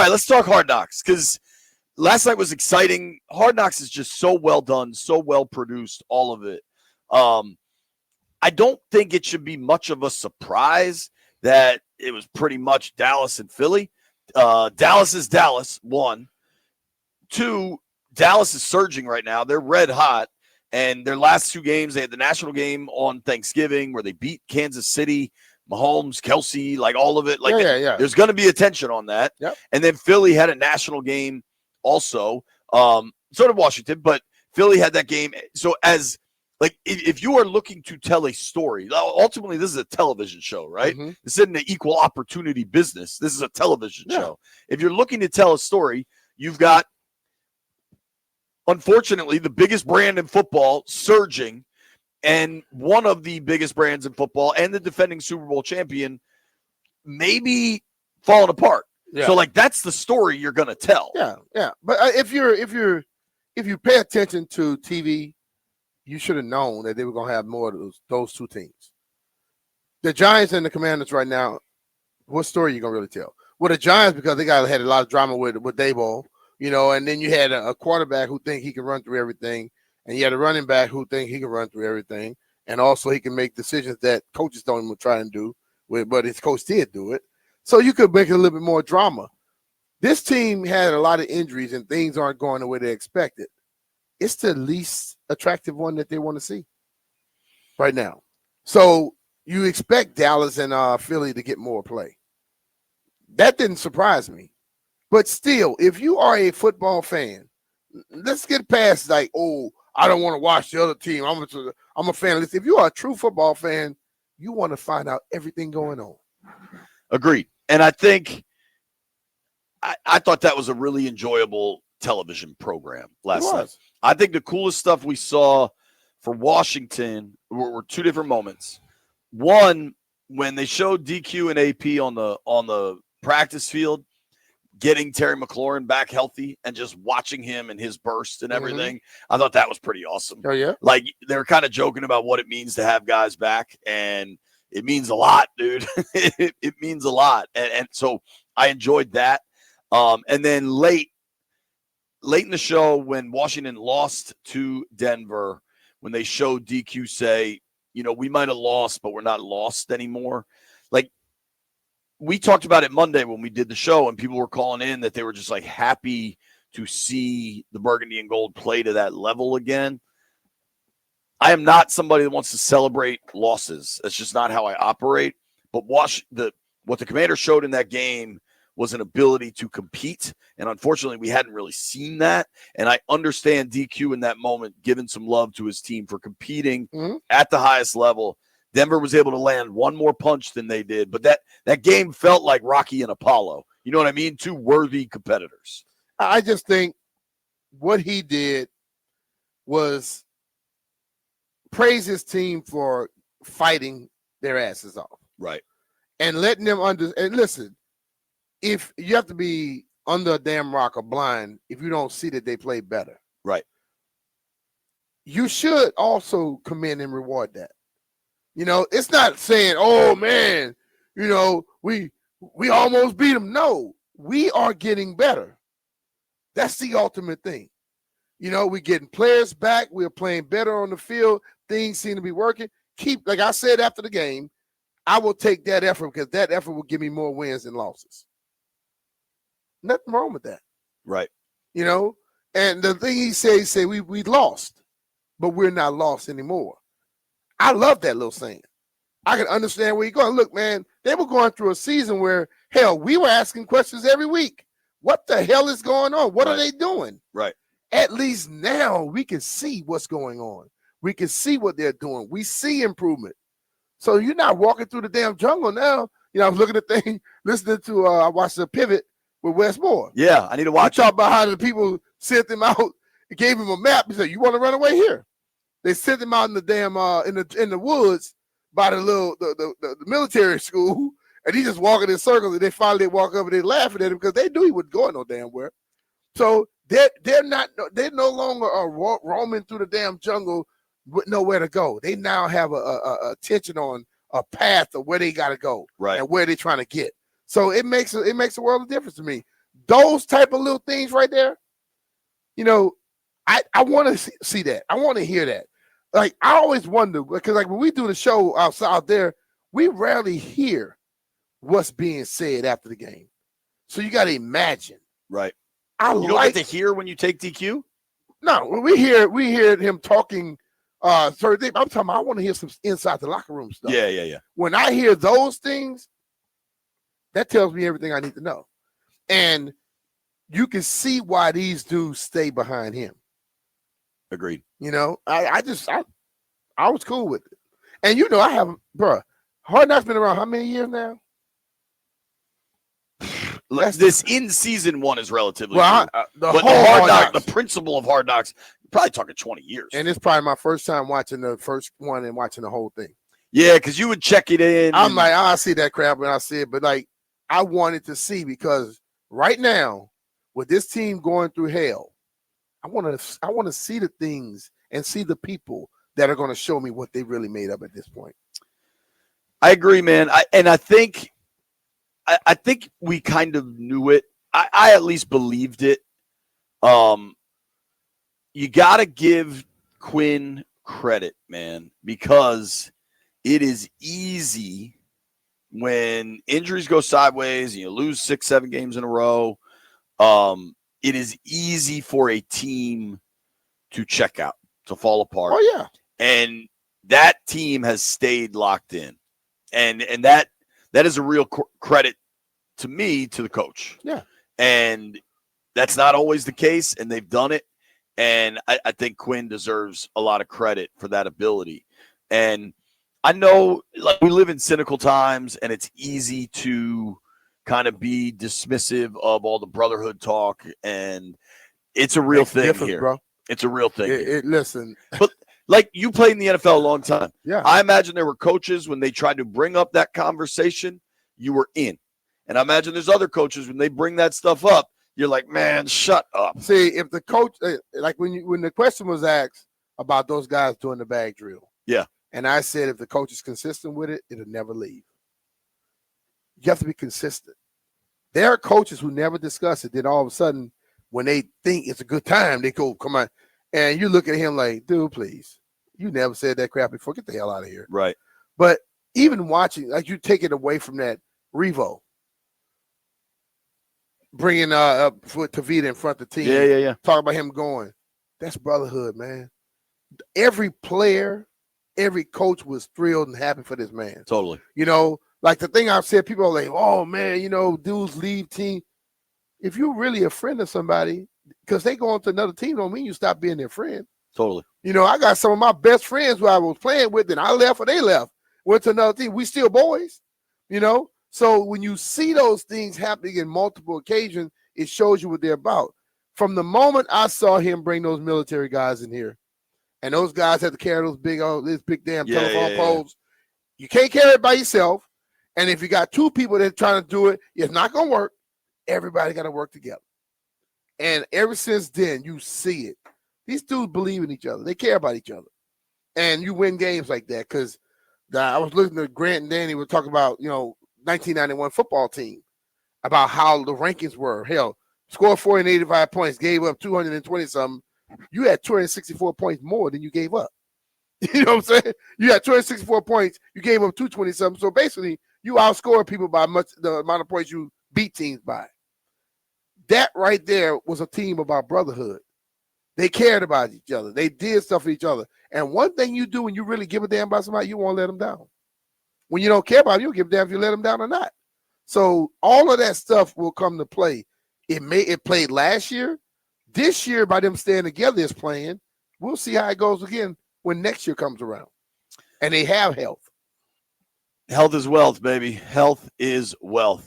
right, let's talk Hard Knocks because last night was exciting. Hard Knocks is just so well done, so well produced, all of it. I don't think it should be much of a surprise that it was pretty much Dallas and Philly. Dallas is Dallas, 1. 2, Dallas is surging right now. They're red hot. And their last 2 games, they had the national game on Thanksgiving where they beat Kansas City, Mahomes, Kelsey, like all of it. Like there's going to be attention on that. Yep. And then Philly had a national game also. So did Washington, but Philly had that game. So as like if you are looking to tell a story, ultimately this is a television show, right? Mm-hmm. This isn't an equal opportunity business. This is a television show. If you're looking to tell a story, you've got, unfortunately, the biggest brand in football surging, and one of the biggest brands in football and the defending Super Bowl champion maybe falling apart. Yeah. So, like, that's the story you're going to tell. Yeah. But if you pay attention to TV, you should have known that they were going to have more of those 2 teams. The Giants and the Commanders right now, what story are you going to really tell? Well, the Giants, because they had a lot of drama with Daboll. And then you had a quarterback who think he can run through everything, and you had a running back who think he can run through everything, and also he can make decisions that coaches don't even try and do, but his coach did do it. So you could make it a little bit more drama. This team had a lot of injuries, and things aren't going the way they expected. It's the least attractive one that they want to see right now. So you expect Dallas and Philly to get more play. That didn't surprise me. But still, if you are a football fan, let's get past like, oh, I don't want to watch the other team. I'm a fan. If you are a true football fan, you want to find out everything going on. Agreed. And I think I thought that was a really enjoyable television program last night. I think the coolest stuff we saw for Washington were 2 different moments. One, when they showed DQ and AP on the practice field, getting Terry McLaurin back healthy and just watching him and his burst and everything. Mm-hmm. I thought that was pretty awesome. Oh, yeah? Like, they were kind of joking about what it means to have guys back, and it means a lot, dude. it means a lot. And so I enjoyed that. And then late in the show, when Washington lost to Denver, when they showed DQ say, we might have lost, but we're not lost anymore. Like, we talked about it Monday when we did the show, and people were calling in that they were just like happy to see the burgundy and gold play to that level again. I am not somebody that wants to celebrate losses. That's just not how I operate. But what the Commanders showed in that game was an ability to compete. And unfortunately, we hadn't really seen that. And I understand DQ in that moment giving some love to his team for competing at the highest level. Denver was able to land one more punch than they did. But that game felt like Rocky and Apollo. You know what I mean? 2 worthy competitors. I just think what he did was praise his team for fighting their asses off. Right. And letting them and listen, if you have to be under a damn rock or blind if you don't see that they play better. Right. You should also commend and reward that. It's not saying, oh, man, we almost beat them. No, we are getting better. That's the ultimate thing. We're getting players back. We're playing better on the field. Things seem to be working. Like I said after the game, I will take that effort because that effort will give me more wins than losses. Nothing wrong with that. Right. And the thing he said we lost, but we're not lost anymore. I love that little saying. I can understand where you're going. Look, man, they were going through a season where, hell, we were asking questions every week. What the hell is going on? What are they doing? Right. At least now we can see what's going on. We can see what they're doing. We see improvement. So you're not walking through the damn jungle now. I was looking at the thing, listening to, I watched the pivot with Wes Moore. Yeah, I need to watch. He talked about how the people sent him out, gave him a map. He said, you want to run away here? They sent him out in the damn in the woods by the military school, and he just walking in circles. And they finally walk up and they laughing at him because they knew he wasn't going no damn where. So they're no longer roaming through the damn jungle with nowhere to go. They now have a attention on a path of where they got to go, right, and where they're trying to get. So it makes a world of difference to me. those type of little things right there, you know, I want to see that. I want to hear that. Like, I always wonder, because like when we do the show out there, we rarely hear what's being said after the game. So you got to imagine. Right. You don't get to hear when you take DQ? No, we hear him talking certain things. I'm talking about, I want to hear some inside the locker room stuff. Yeah. When I hear those things, that tells me everything I need to know. And you can see why these dudes stay behind him. Agreed. You know, I was cool with it. And you know, I have, bro, Hard Knocks been around how many years now? This in-season one is relatively new. The principle of Hard Knocks, you're probably talking 20 years. And it's probably my first time watching the first one and watching the whole thing. Yeah, because you would check it in. I'm like, I see that crap when I see it, but like, I wanted to see, because right now, with this team going through hell, I want to see the things and see the people that are going to show me what they really made up at this point. I agree, man. I think we kind of knew it. I at least believed it. You got to give Quinn credit, man, because it is easy when injuries go sideways and you lose 6-7 games in a row. It is easy for a team to check out, to fall apart. Oh, yeah. And that team has stayed locked in. And that is a real credit to me, to the coach. Yeah. And that's not always the case, and they've done it. And I think Quinn deserves a lot of credit for that ability. And I know, like, we live in cynical times, and it's easy to kind of be dismissive of all the brotherhood talk, and it's a real thing here. Bro. It's a real thing. Listen. But like, you played in the NFL a long time. Yeah. I imagine there were coaches when they tried to bring up that conversation, you were in. And I imagine there's other coaches when they bring that stuff up, you're like, man, shut up. See, if the coach, like when the question was asked about those guys doing the bag drill. Yeah. And I said, if the coach is consistent with it, it'll never leave. You have to be consistent. There are coaches who never discuss it. Then all of a sudden, when they think it's a good time, they go, come on. And you look at him like, dude, please. You never said that crap before. Get the hell out of here. Right. But even watching, like, you take it away from that, Revo bringing up Tavita in front of the team. Yeah. Talk about him going. That's brotherhood, man. Every player, every coach was thrilled and happy for this man. Totally. You know, like the thing I've said, people are like, oh, man, you know, dudes leave team. If you're really a friend of somebody, because they go on to another team, don't mean you stop being their friend. Totally. You know, I got some of my best friends who I was playing with, and I left or they left, went to another team. We still boys, you know? So when you see those things happening in multiple occasions, it shows you what they're about. From the moment I saw him bring those military guys in here, and those guys had to carry those big damn telephone poles. You can't carry it by yourself. And if you got two people that are trying to do it, it's not going to work. Everybody got to work together. And ever since then, you see it. These dudes believe in each other. They care about each other. And you win games like that, because I was looking at Grant and Danny were talking about, you know, 1991 football team, about how the rankings were. Hell, scored 485 points, gave up 220-something. You had 264 points more than you gave up. You know what I'm saying? You had 264 points. You gave up 220-something. So basically, you outscored people by the amount of points you beat teams by. That right there was a team about brotherhood. They cared about each other. They did stuff for each other. And one thing you do when you really give a damn about somebody, you won't let them down. When you don't care about them, you don't give a damn if you let them down or not. So all of that stuff will come to play. It played last year. This year, by them staying together, is playing. We'll see how it goes again when next year comes around. And they have health. Health is wealth, baby. Health is wealth.